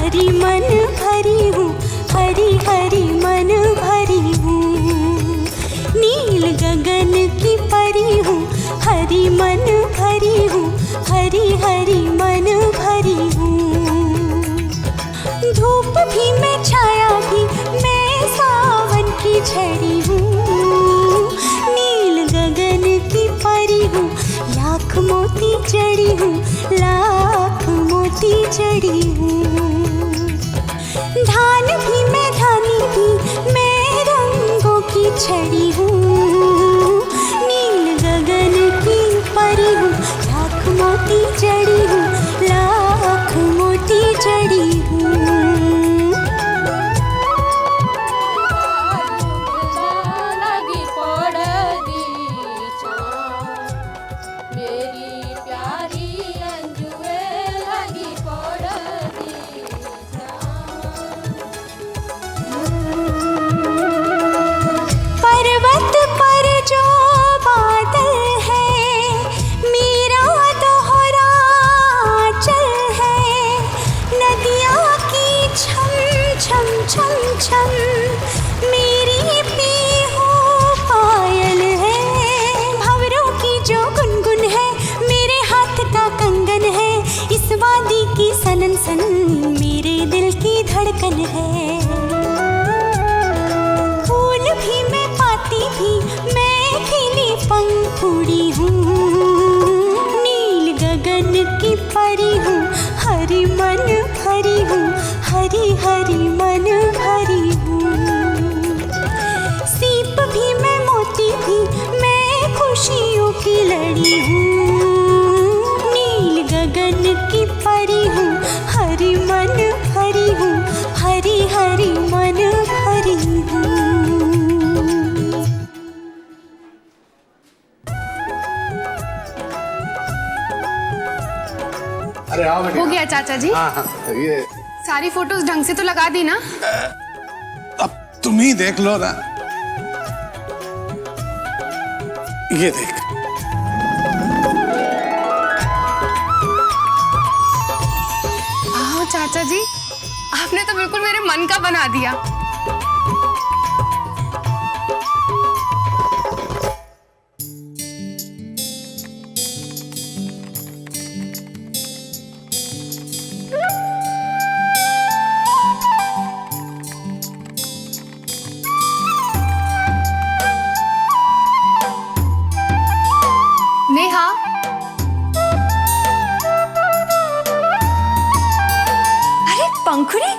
हरी मन भरी हूँ, हरी हरी मन भरी हूँ। नील गगन की परी हूँ, हरी मन भरी हूँ, हरी हरी मन भरी हूँ। धूप भी मैं, छाया भी मैं, सावन की झड़ी हूँ। नील गगन की परी हूँ, लाख मोती जड़ी हूँ, लाख मोती जड़ी हूँ। धान भी मैं, धानी भी मैं, रंगों की छड़ी हूँ। नील गगन की परी हूँ, लाख मोती जड़ी हूँ, लाख मोती जड़ी हूँ। मेरी पीहू पायल है, भंवरों की जो गुनगुन है, मेरे हाथ का कंगन है। इस वादी की सनन सन मेरे दिल की धड़कन है। फूल भी मैं, पाती भी मैं, खिली पंखुड़ी हूँ। नील गगन की परी हूँ, हरी मन भरी हूँ, हरी हरी मन भरी हूँ। सीप भी मैं, मोती भी मैं, खुशियों की लड़ी हूँ। नील गगन की परी हूँ, हरी मन भरी हूँ, हरी हरी मन भरी हूँ। अरे आओ बेटा। हो गया चाचा जी? हाँ, ये सारी फोटोज ढंग से तो लगा दी ना? अब तुम ही देख लो ना। ये देख। आओ चाचा जी, आपने तो बिल्कुल मेरे मन का बना दिया। नेहा, अरे पंखुड़ी,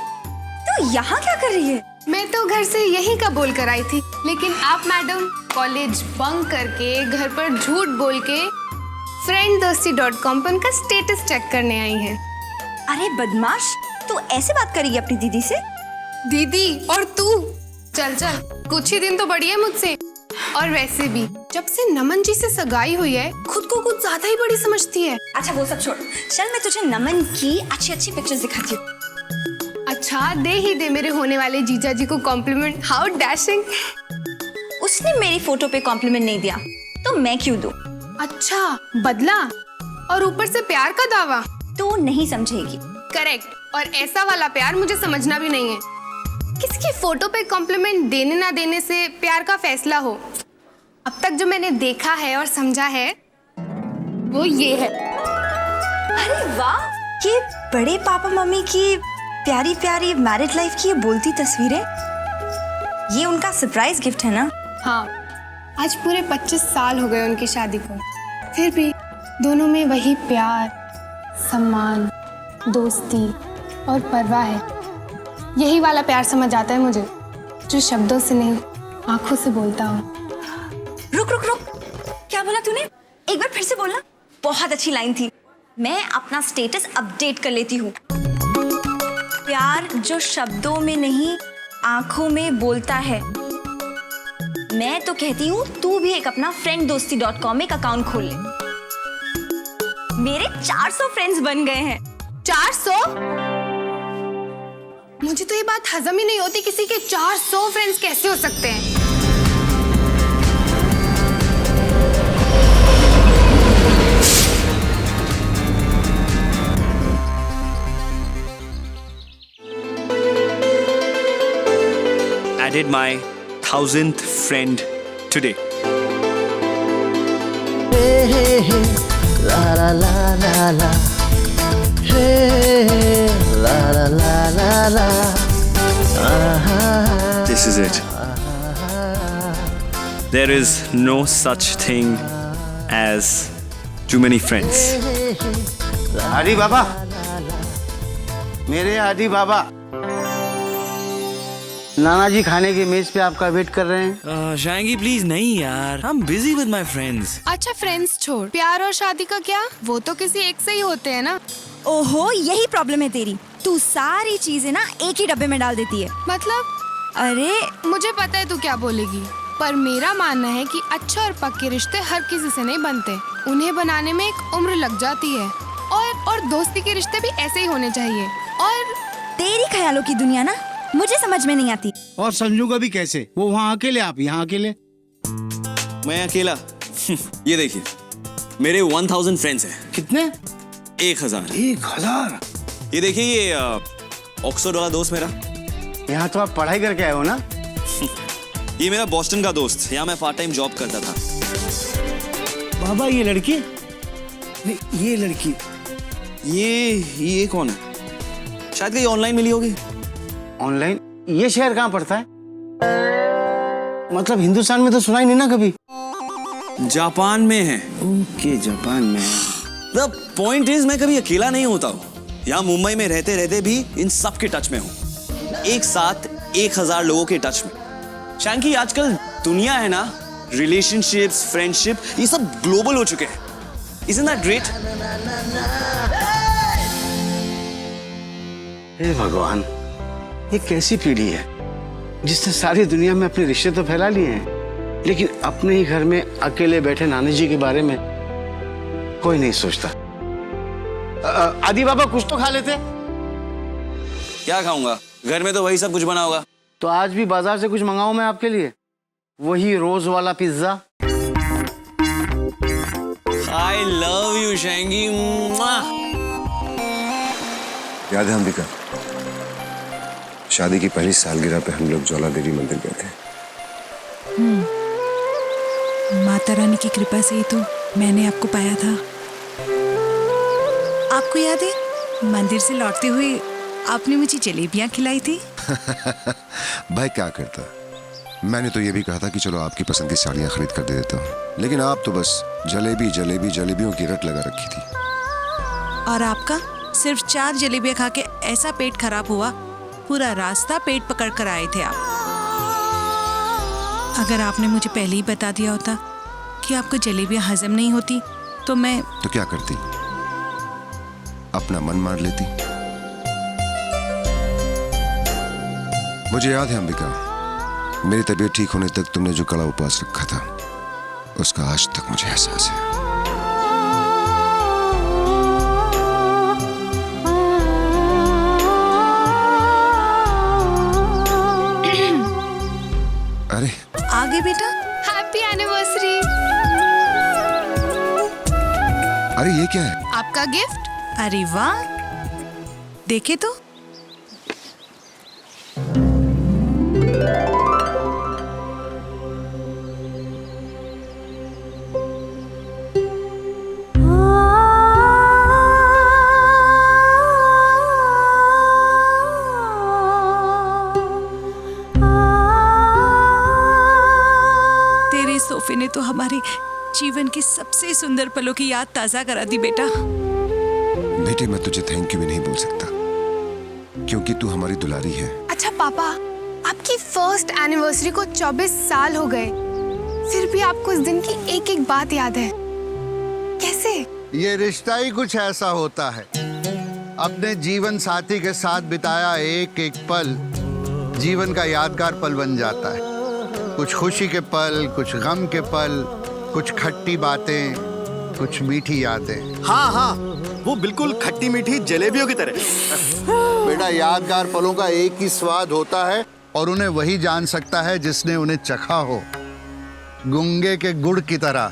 तू यहाँ क्या कर रही है? मैं तो घर से यही का बोल कर आई थी, लेकिन आप मैडम कॉलेज बंक करके घर पर झूठ बोल के frienddosti.com पर उनका स्टेटस चेक करने आई हैं। अरे बदमाश, तू ऐसे बात करेगी अपनी दीदी से? दीदी और तू, चल चल, कुछ ही दिन तो बड़ी है मुझसे। और वैसे भी जब से नमन जी से सगाई हुई है, खुद को कुछ ज्यादा ही बड़ी समझती है। अच्छा वो सब छोड़, चल मैं तुझे नमन की अच्छी अच्छी पिक्चर्स दिखाती हूँ। अच्छा दे ही दे मेरे होने वाले जीजा जी को कॉम्प्लीमेंट। How dashing. उसने मेरी फोटो पे कॉम्प्लीमेंट नहीं दिया तो मैं क्यों दूं? अच्छा बदला, और ऊपर से प्यार का दावा। तू नहीं समझेगी। करेक्ट, और ऐसा वाला प्यार मुझे समझना भी नहीं है। किसकी फोटो पे कॉम्प्लीमेंट देने ना देने से प्यार का फैसला हो। अब तक जो मैंने देखा है और समझा है वो ये है। अरे वाह, ये बड़े पापा मम्मी की प्यारी प्यारी मैरिड लाइफ की ये बोलती तस्वीरें, ये उनका सरप्राइज गिफ्ट है ना? हाँ, आज पूरे 25 साल हो गए उनकी शादी को, फिर भी दोनों में वही प्यार, सम्मान, दोस्ती और परवाह है। यही वाला प्यार समझ आता है मुझे, जो शब्दों से नहीं आंखों से बोलता हो। रुक रुक रुक, क्या बोला तूने? एक बार फिर से बोलना। बहुत अच्छी लाइन थी। मैं अपना स्टेटस अपडेट कर लेती हूँ। प्यार जो शब्दों में नहीं आंखों में बोलता है। मैं तो कहती हूँ तू भी एक अपना frienddosti.com में एक अकाउंट खोल ले। मेरे 400 फ्रेंड्स बन गए हैं। 400? मुझे तो ये बात हजम ही नहीं होती, किसी के 400 फ्रेंड्स कैसे हो सकते हैं। added my 1000th friend today. La la la la la. Hey, la la la la la. This is it. There is no such thing as too many friends. आदि बाबा, मेरे आदि बाबा, नाना जी खाने की मेज पे आपका वेट कर रहे हैं। शायंगी प्लीज नहीं यार, I'm busy with my friends. अच्छा फ्रेंड्स छोड़, प्यार और शादी का क्या? वो तो किसी एक से ही होते हैं ना। ओहो, यही प्रॉब्लम है तेरी। तू सारी चीजें ना एक ही डब्बे में डाल देती है। मतलब अरे मुझे पता है तू क्या बोलेगी, पर मेरा मानना है कि अच्छे और पक्के रिश्ते हर किसी से नहीं बनते, उन्हें बनाने में एक उम्र लग जाती है। और दोस्ती के रिश्ते भी ऐसे ही होने चाहिए। और तेरी ख्यालों की दुनिया ना मुझे समझ में नहीं आती। और संजू का भी कैसे? वो वहाँ अकेले, आप यहाँ अकेले। मैं अकेला? ये देखिए, मेरे 1000 फ्रेंड्स हैं। कितने? 1000। 1000? ये देखिए, ये ऑक्सफोर्ड वाला दोस्त मेरा। यहाँ तो आप पढ़ाई करके आए हो ना? ये मेरा बॉस्टन का दोस्त, यहाँ मैं पार्ट टाइम जॉब करता था। बाबा ये लड़की? नहीं, ये लड़की। ये कौन है? शायद कहीं ऑनलाइन मिली होगी। ऑनलाइन? ये शहर कहाँ पड़ता है? मतलब हिंदुस्तान में तो सुना ही नहीं ना कभी। जापान में है। ओके, जापान में है। The point is, मैं कभी अकेला नहीं होता हूँ। यहाँ मुंबई में रहते रहते भी इन सब के टच में हूँ। एक साथ 1000 लोगों के टच में। शांकी, आजकल दुनिया है ना, रिलेशनशिप्स, फ्रेंडशिप, ये सब ग्लोबल हो चुके हैं। Isn't that great? हे भगवान, ये कैसी पीढ़ी है जिसने सारी दुनिया में अपने रिश्ते तो फैला लिए हैं, लेकिन अपने ही घर में अकेले बैठे नानी जी के बारे में कोई नहीं सोचता। आदि बाबा कुछ तो खा लेते। क्या खाऊंगा? घर में तो वही सब कुछ बना होगा। तो आज भी बाजार से कुछ मंगाऊं मैं आपके लिए? वही रोज वाला पिज्जा। I love you, शांगी। याद है अंबिका, शादी की पहली सालगिरह पे हम लोग ज्वाला देवी मंदिर गए थे। माता रानी की कृपा से ही तो मैंने आपको पाया था। आपको याद है, मंदिर से लौटते हुए आपने मुझे जलेबियां खिलाई थी। भाई क्या करता, मैंने तो ये भी कहा था कि चलो आपकी पसंद की साड़ियाँ खरीद कर दे देता हूँ, लेकिन आप तो बस जलेबी जलेबी जलेबियों की रट लगा रखी थी। और आपका सिर्फ 4 जलेबियां खा के ऐसा पेट खराब हुआ, पूरा रास्ता पेट पकड़ कर आए थे आप। अगर आपने मुझे पहले ही बता दिया होता कि आपको जलेबियां हजम नहीं होती तो मैं तो क्या करती? अपना मन मार लेती। मुझे याद है अंबिका, मेरी तबीयत ठीक होने तक तुमने जो कड़ा उपवास रखा था, उसका आज तक मुझे एहसास है। अरे आगे बेटा। Happy anniversary. अरे ये क्या है? आपका गिफ्ट। अरे वाह, देखे तो। सोफे ने तो हमारे जीवन की सबसे सुंदर पलों की याद ताजा करा दी बेटा। बेटे, मैं तुझे थैंक यू भी नहीं बोल सकता, क्योंकि तू हमारी दुलारी है। अच्छा पापा, आपकी फर्स्ट एनिवर्सरी को 24 साल हो गए, फिर भी आपको इस दिन की एक एक बात याद है। कैसे? ये रिश्ता ही कुछ ऐसा होता है। अपने जीवन साथी के साथ बिताया एक एक पल जीवन का यादगार पल बन जाता है। कुछ खुशी के पल, कुछ गम के पल, कुछ खट्टी बातें, कुछ मीठी यादें। हाँ हाँ, वो बिल्कुल खट्टी मीठी जलेबियों की तरह। बेटा, यादगार पलों का एक ही स्वाद होता है और उन्हें वही जान सकता है जिसने उन्हें चखा हो। गुंगे के गुड़ की तरह।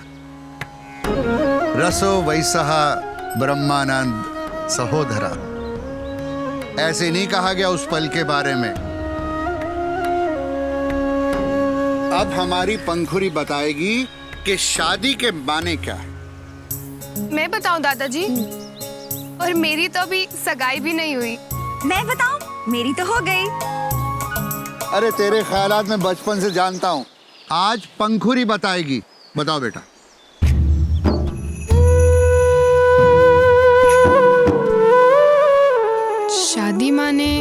रसो वैसह ब्रह्मानंद सहोदरा, ऐसे नहीं कहा गया उस पल के बारे में। अब हमारी पंखुरी बताएगी कि शादी के माने क्या है। मैं बताऊं दादाजी? और मेरी तो अभी सगाई भी नहीं हुई। मैं बताऊं? मेरी तो हो गई। अरे तेरे ख्यालात में बचपन से जानता हूँ। आज पंखुरी बताएगी। बताओ बेटा। शादी माने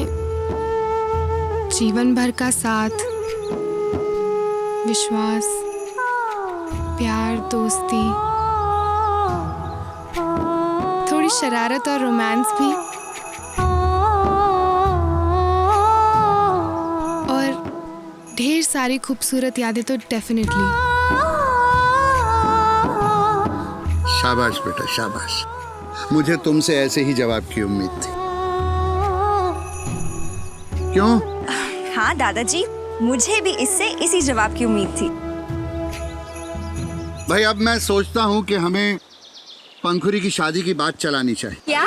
जीवन भर का साथ, विश्वास, प्यार, दोस्ती, थोड़ी शरारत और रोमांस भी, और ढेर सारी खूबसूरत यादें तो डेफिनेटली। शाबाश बेटा शाबाश। मुझे तुमसे ऐसे ही जवाब की उम्मीद थी। क्यों? हाँ दादाजी, मुझे भी इससे इसी जवाब की उम्मीद थी। भाई अब मैं सोचता हूँ कि हमें पंखुरी की शादी की बात चलानी चाहिए। क्या?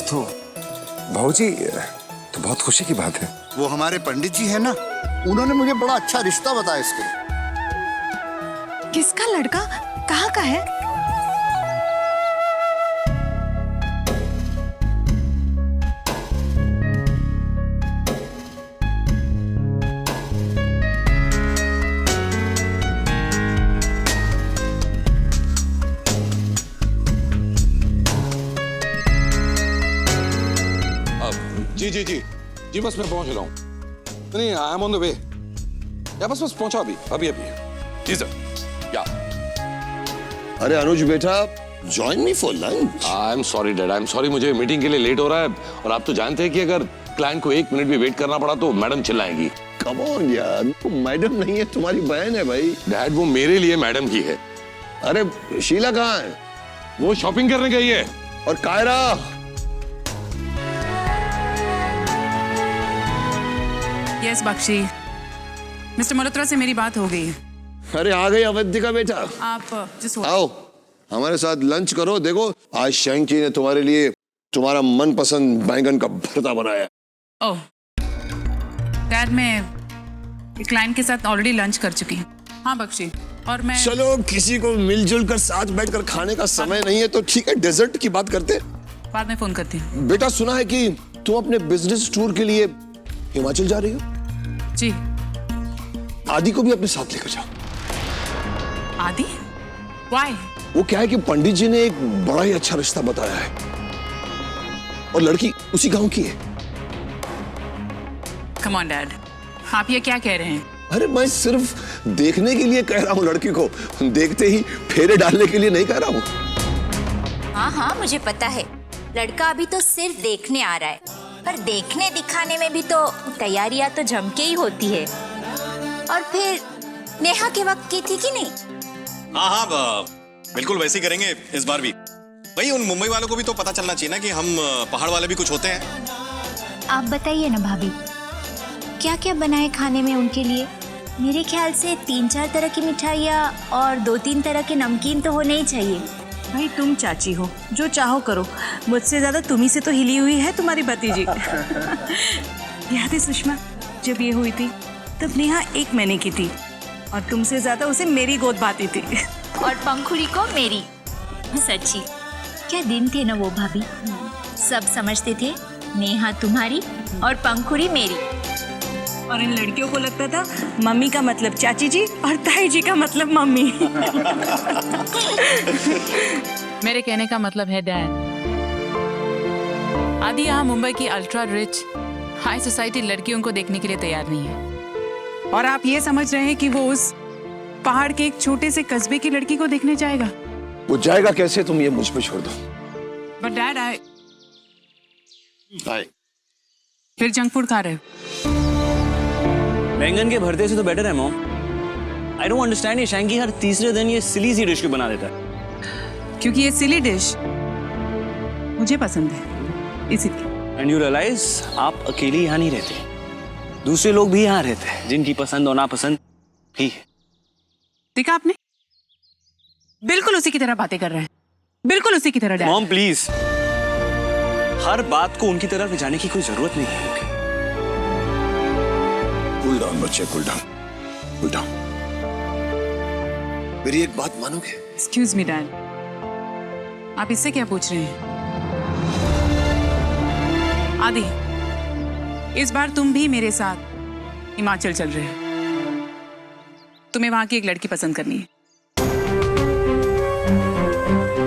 तो भाऊजी तो बहुत खुशी की बात है। वो हमारे पंडित जी है ना, उन्होंने मुझे बड़ा अच्छा रिश्ता बताया इसके। किसका लड़का? कहाँ का है? जी बस मैं पहुंच रहा हूँ। नहीं I am on the way. या बस पहुंचा अभी जी सर। या अरे अनुज बेटा, join me for lunch. I am sorry dad, I am sorry, मुझे मीटिंग के लिए लेट हो रहा है और आप तो जानते हैं कि अगर क्लाइंट को 1 मिनट भी वेट करना पड़ा तो मैडम चिल्लाएंगी। कम ऑन यार, वो मैडम नहीं है, तुम्हारी बहन है भाई। डैड वो मेरे लिए मैडम ही है। अरे शीला कहाँ है? वो शॉपिंग करने गई है। और कायरा? यस बख्शी, मिस्टर मल्होत्रा से मेरी बात हो गई है। अरे आ गई अवंतिका बेटा। आप जिस आओ हमारे साथ लंच करो। देखो आज शैंकी ने तुम्हारे लिए तुम्हारा मनपसंद बैंगन का भरता बनाया। ओह डैड, मैं क्लाइंट के साथ ऑलरेडी लंच कर चुकी हूँ। हाँ बख्शी, और मैं चलो किसी को मिलजुल कर साथ बैठकर खाने का समय नहीं है तो ठीक है, डेजर्ट की बात करते। बाद में फोन करती हूँ। बेटा सुना है कि तुम अपने बिजनेस टूर के लिए हिमाचल जा रही हो? जी। आदि को भी अपने साथ लेकर जाओ। आदि? Why? वो क्या है कि पंडित जी ने एक बड़ा ही अच्छा रिश्ता बताया है और लड़की उसी गांव की है। Come on डैड, आप ये क्या कह रहे हैं? अरे मैं सिर्फ देखने के लिए कह रहा हूँ लड़की को, देखते ही फेरे डालने के लिए नहीं कह रहा हूँ। हाँ मुझे पता है, लड़का अभी तो सिर्फ देखने आ रहा है, पर देखने दिखाने में भी तो तैयारियां तो जम के ही होती है। और फिर नेहा के वक्त की थी कि नहीं? हाँ बिल्कुल वैसे ही करेंगे इस बार भी। भाई उन मुंबई वालों को भी तो पता चलना चाहिए ना कि हम पहाड़ वाले भी कुछ होते हैं। आप बताइए ना भाभी, क्या क्या बनाए खाने में उनके लिए? मेरे ख्याल से 3-4 तरह की मिठाइयाँ और 2-3 तरह के नमकीन तो होने ही चाहिए। भाई तुम चाची हो, जो चाहो करो, मुझसे ज्यादा तुम्ही से तो हिली हुई है तुम्हारी भतीजी। याद है सुषमा, जब ये हुई थी तब नेहा 1 महीने की थी और तुमसे ज्यादा उसे मेरी गोद भाती थी। और पंखुड़ी को मेरी। सच्ची क्या दिन थे ना वो भाभी। सब समझते थे नेहा तुम्हारी और पंखुड़ी मेरी। और इन लड़कियों को लगता था मम्मी का मतलब चाची जी और ताई जी का मतलब मम्मी। मेरे कहने का मतलब है डैड, आदि यहाँ मुंबई की अल्ट्रा रिच हाई सोसाइटी लड़कियों को देखने के लिए तैयार नहीं है, और आप ये समझ रहे हैं कि वो उस पहाड़ के एक छोटे से कस्बे की लड़की को देखने जाएगा? वो जाएगा कैसे, तुम ये मुझ पे छोड़ दो। बट डैड आई हाय, फिर जंक फूड खा रहे हो? बैंगन के भरते से तो बेटर है मॉम। आई डोंट अंडरस्टैंड, ये शैंकी हर तीसरे दिन ये सिली सी डिश क्यों बना देता है? क्योंकि ये सिली डिश मुझे पसंद है इसीलिए। एंड यू रियलाइज आप अकेले यहाँ नहीं रहते, दूसरे लोग भी यहाँ रहते हैं जिनकी पसंद और नापसंद भी है। देखा आपने, बिल्कुल उसी की तरह बातें कर रहे हैं, बिल्कुल उसी की तरह। मॉम प्लीज, हर बात को उनकी तरफ ले जाने की कोई जरूरत नहीं है। कूल डाउन बच्चे, कूल डाउन, कूल डाउन। मेरी एक बात मानोगे? एक्सक्यूज मी डैड, आप इससे क्या पूछ रहे हैं? आदि, इस बार तुम भी मेरे साथ हिमाचल चल रहे हो। तुम्हें वहां की एक लड़की पसंद करनी है।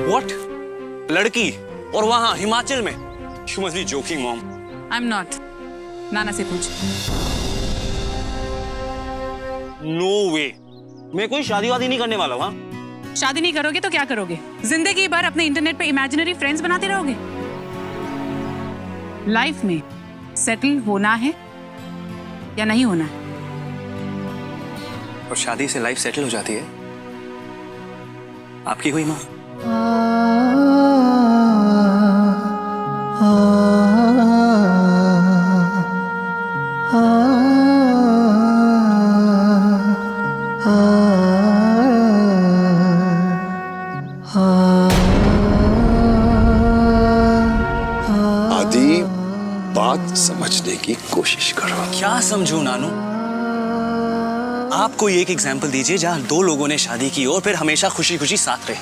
What? लड़की और वहां हिमाचल में? You must be joking, mom. I'm not. नाना से पूछ। No way. मैं कोई शादी वादी नहीं करने वाला हूँ। हाँ? शादी नहीं करोगे तो क्या करोगे? जिंदगी भर अपने इंटरनेट पे इमेजिनरी फ्रेंड्स बनाते रहोगे? लाइफ में सेटल होना है या नहीं होना है? और शादी से लाइफ सेटल हो जाती है? आपकी हुई माँ? आदि, बात समझने की कोशिश करो। क्या समझू नानू? आप कोई एक एग्जाम्पल दीजिए जहां दो लोगों ने शादी की और फिर हमेशा खुशी खुशी साथ रहे।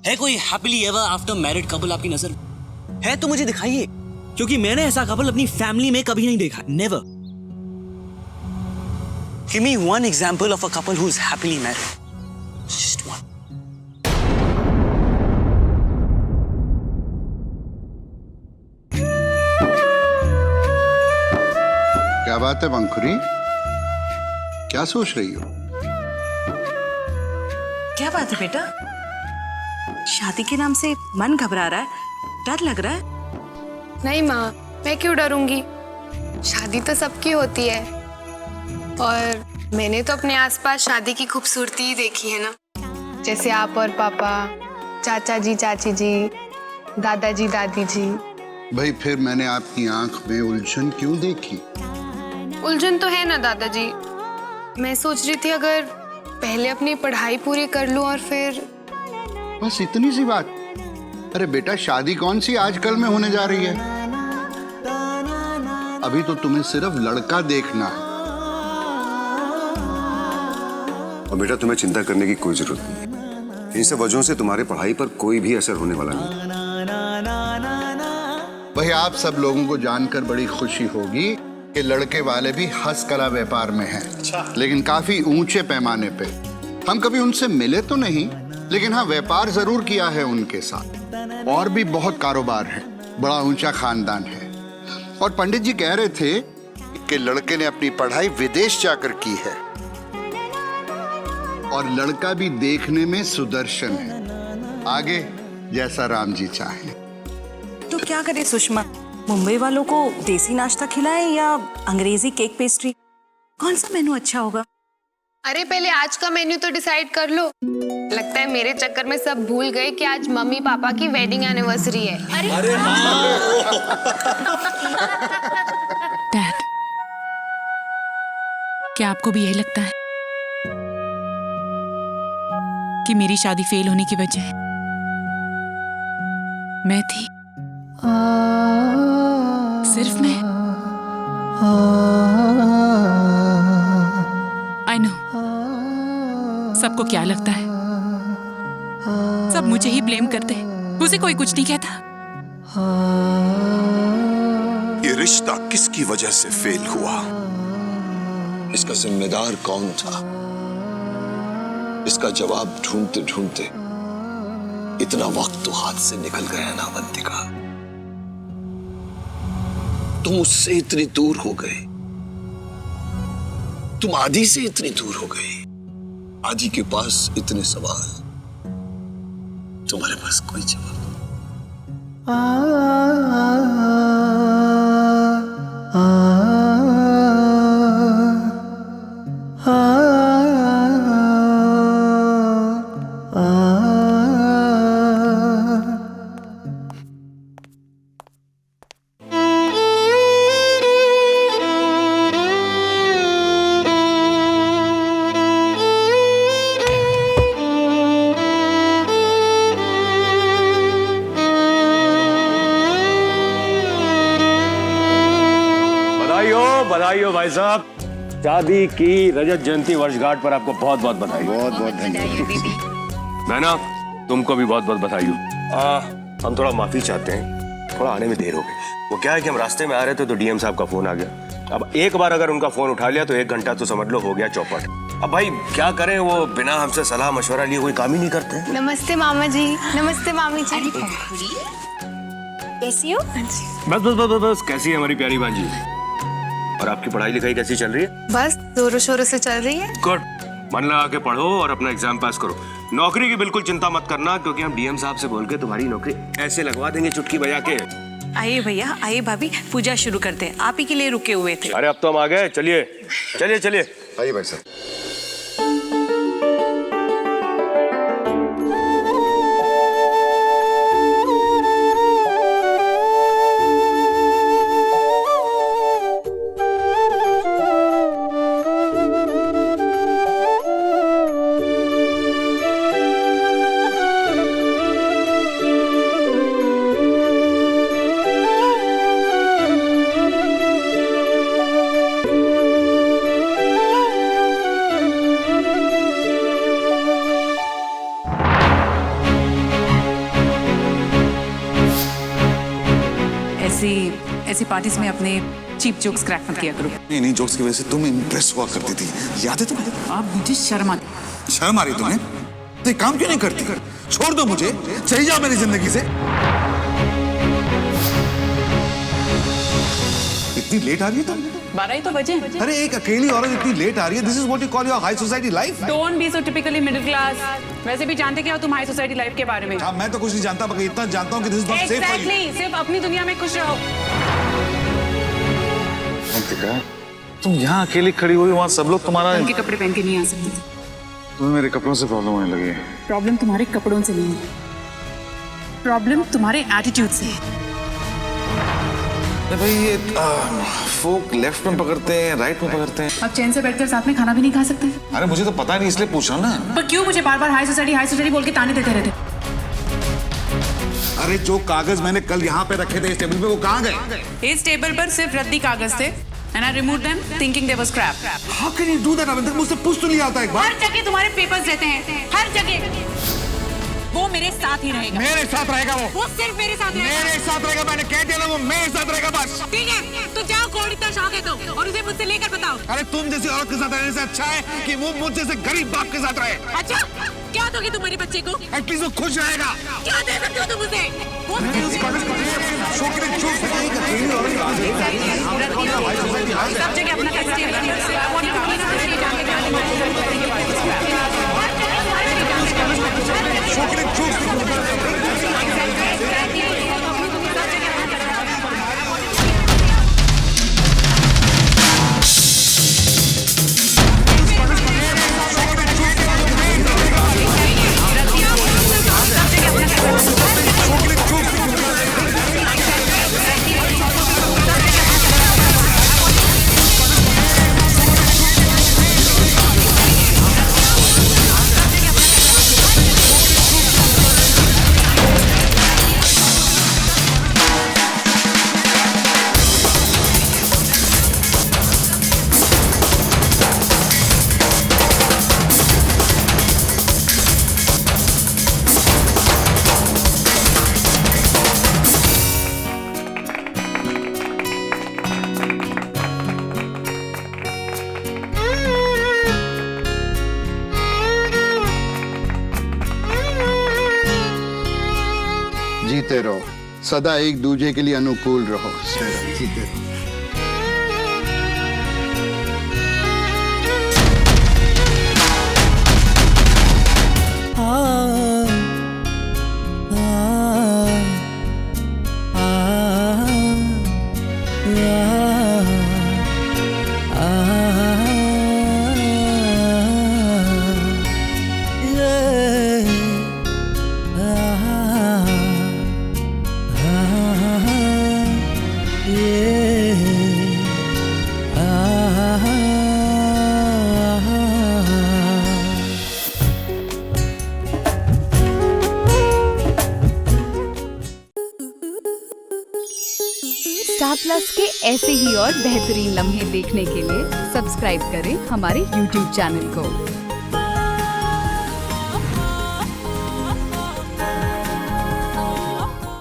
है कोई happily ever after married couple आपकी नजर है तो मुझे दिखाइए, क्योंकि मैंने ऐसा कपल अपनी फैमिली में कभी नहीं देखा। Never. Give me one example of a couple who is happily married. Just one. क्या बात है पंखुरी, क्या सोच रही हो? क्या बात है बेटा? शादी के नाम से मन घबरा रहा है, डर लग रहा है? नहीं माँ, मैं क्यों डरूंगी? शादी तो सबकी होती है और मैंने तो अपने आसपास शादी की खूबसूरती ही देखी है ना। जैसे आप और पापा, चाचा जी चाची जी, दादाजी दादी जी। भाई फिर मैंने आपकी आंख में उलझन क्यों देखी? उलझन तो है ना दादाजी। मैं सोच रही थी अगर पहले अपनी पढ़ाई पूरी कर लूं और फिर। बस इतनी सी बात? अरे बेटा, शादी कौन सी आजकल में होने जा रही है? अभी तो तुम्हें सिर्फ लड़का देखना है। और बेटा, तुम्हें चिंता करने की कोई जरूरत नहीं। इन सब वजहों से तुम्हारे पढ़ाई पर कोई भी असर होने वाला नहीं। भाई आप सब लोगों को जानकर बड़ी खुशी होगी कि लड़के वाले भी हस्तकला व्यापार में हैं, लेकिन काफी ऊंचे पैमाने पे। हम कभी उनसे मिले तो नहीं, लेकिन हाँ व्यापार जरूर किया है उनके साथ। और भी बहुत कारोबार है, बड़ा ऊंचा खानदान है। और पंडित जी कह रहे थे कि लड़के ने अपनी पढ़ाई विदेश जाकर की है और लड़का भी देखने में सुदर्शन है। आगे जैसा राम जी चाहे। तो क्या करे सुषमा, मुंबई वालों को देसी नाश्ता खिलाए या अंग्रेजी केक पेस्ट्री? कौन सा मेनू अच्छा होगा? अरे पहले आज का मेन्यू तो डिसाइड कर लो। लगता है मेरे चक्कर में सब भूल गए कि आज मम्मी पापा की वेडिंग एनिवर्सरी है। अरे डैड, क्या आपको भी यही लगता है कि मेरी शादी फेल होने की वजह मैं थी? सिर्फ मैं? आई नो सबको क्या लगता है, सब मुझे ही ब्लेम करते हैं, उसे कोई कुछ नहीं कहता। ये रिश्ता किसकी वजह से फेल हुआ? इसका जिम्मेदार कौन था? इसका जवाब ढूंढते ढूंढते इतना वक्त तो हाथ से निकल गया ना अवंतिका। तुम उससे इतनी दूर हो गए, तुम आदि से इतनी दूर हो गए। आदि के पास इतने सवाल, तुम्हारे पास कोई जवाब नहीं। बधाई हो भाई साहब। शादी की रजत जयंती वर्षगांठ पर आपको बहुत बहुत बधाई। बहुत बहुत धन्यवाद। मैना, तुमको भी बहुत बहुत बधाई हो। हम थोड़ा माफी चाहते हैं, थोड़ा आने में देर हो गई। वो क्या है कि हम रास्ते में आ रहे थे तो डीएम साहब का फोन आ गया। अब एक बार अगर उनका फोन उठा लिया तो 1 घंटा तो समझ लो हो गया चौपट। अब भाई क्या करें, वो बिना हमसे सलाह मशवरा लिए कोई काम ही नहीं करते। नमस्ते मामा जी। नमस्ते मामी जी। कैसी हो? बस बस बस बस कैसी है हमारी प्यारी बांजी? और आपकी पढ़ाई लिखाई कैसी चल रही है? बस जोरों शोरों से चल रही है। गुड, मन लगा के पढ़ो और अपना एग्जाम पास करो। नौकरी की बिल्कुल चिंता मत करना, क्योंकि हम डीएम साहब से बोल के तुम्हारी नौकरी ऐसे लगवा देंगे चुटकी बजा के। आइए भैया, आइए भाभी, पूजा शुरू करते हैं। आप ही के लिए रुके हुए थे। अरे अब तो हम आ गए, चलिए चलिए चलिए। आइए भाई साहब। ऐसी पार्टीज में अपने चीप जोक्स क्रैक मत किया करो। नहीं जोक्स की वजह से तुम इम्प्रेस हुआ करती थी, याद है तुम्हें? आप मुझे शर्म आती। शर्म आ रही तुम्हें? तो एक काम क्यों नहीं करती? छोड़ दो मुझे, चली जाओ मेरी जिंदगी से। इतनी लेट आ रही है तुम? 12 ही तो बजे। अरे एक अकेली औरत इतनी लेट आ रही है। This is what you call your high society life. Don't be so typically middle class. वैसे भी जानते क्या हो तुम हाई सोसाइटी लाइफ के बारे में? हाँ, मैं तो कुछ नहीं जानता, मगर इतना जानता हूँ कि this is not safe for you. सिर्फ अपनी दुनिया में खुश रहो। तुम यहाँ अकेली खड़ी हुई, वहाँ सब लोग तुम्हारा उनके कपड़े पहन के नहीं आ सकते। तुम्हें मेरे कपड़ों से प्रॉब्लम होने लगी है। प्रॉब्लम तुम्हारे कपड़ों से नहीं है, प्रॉब्लम तुम्हारे एटीट्यूड से है। भाई ये फोक लेफ्ट में पकड़ते हैं, राइट में पकड़ते हैं। आप चैन से बैठकर साथ में खाना भी नहीं खा सकते। अरे मुझे तो पता नहीं, इसलिए पूछ रहा हूँ ना। पर क्यों मुझे बार बार हाई सोसाइटी बोल के ताने देते रहते? अरे जो कागज मैंने कल यहाँ पे रखे थे इस टेबल पे, वो कहाँ गए? इस टेबल पर सिर्फ रद्दी कागज थे and I removed them thinking they were scrap. How can you do that? अभी मुझसे पूछ तो नहीं आता एक बार? हर जगह तुम्हारे पेपर्स रहते हैं, हर जगह। वो मेरे साथ ही रहेगा। मेरे साथ रहेगा वो सिर्फ मेरे साथ रहेगा। मेरे साथ रहेगा, मैंने कह दिया ना, वो मेरे साथ रहेगा बस। ठीक है, तो जाओ कोई इतना शौक है तो, और उसे मुझसे लेकर बताओ। अरे तुम जैसी औरत के साथ रहने से अच्छा है कि वो मुझ जैसे गरीब बाप के साथ रहे। अच्छा, क्या दोगे तुम्हारे बच्चे को? एटलीस्ट वो खुश रहेगा। क्या दे सकते हो तुम उसे? सब जगह अपना जीते रहो, सदा एक दूजे के लिए अनुकूल रहो। जीते रहो। स्टार प्लस के ऐसे ही और बेहतरीन लम्हे देखने के लिए सब्सक्राइब करें हमारे YouTube चैनल को।